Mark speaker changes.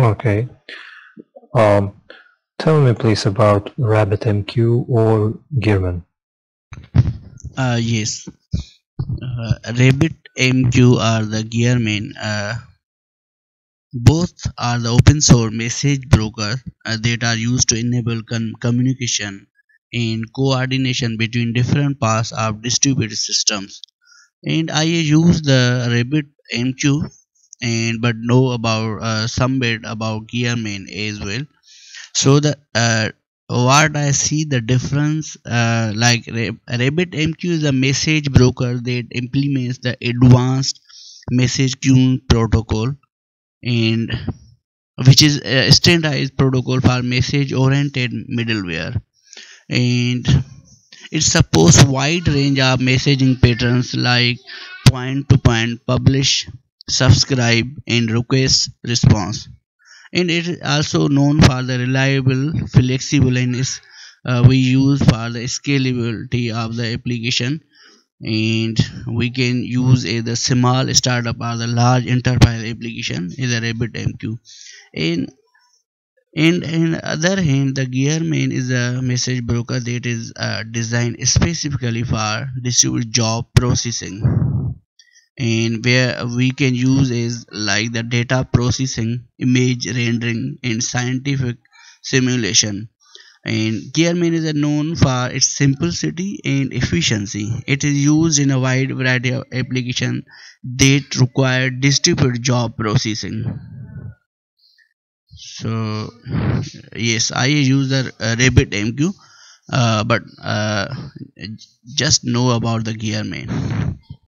Speaker 1: Okay. Um, Tell me please about RabbitMQ or Gearman.
Speaker 2: Yes, RabbitMQ or the Gearman, both are the open source message broker that are used to enable communication and coordination between different parts of distributed systems. And I use the RabbitMQ and but know about some bit about Gearman as well. So the what I see the difference, like RabbitMQ is a message broker that implements the advanced message queuing protocol, and which is a standardized protocol for message oriented middleware, and it supports wide range of messaging patterns like point to point, publish, subscribe, and request response. And it is also known for the reliable, flexible, and is we use for the scalability of the application. And we can use either small startup or the large enterprise application is a RabbitMQ. And in other hand, the Gearman is a message broker that is designed specifically for distributed job processing, and where we can use is like the data processing, image rendering, and scientific simulation. And Gearman is known for its simplicity and efficiency. It is used in a wide variety of applications that require distributed job processing. So yes, I use the RabbitMQ, but just know about the Gearman.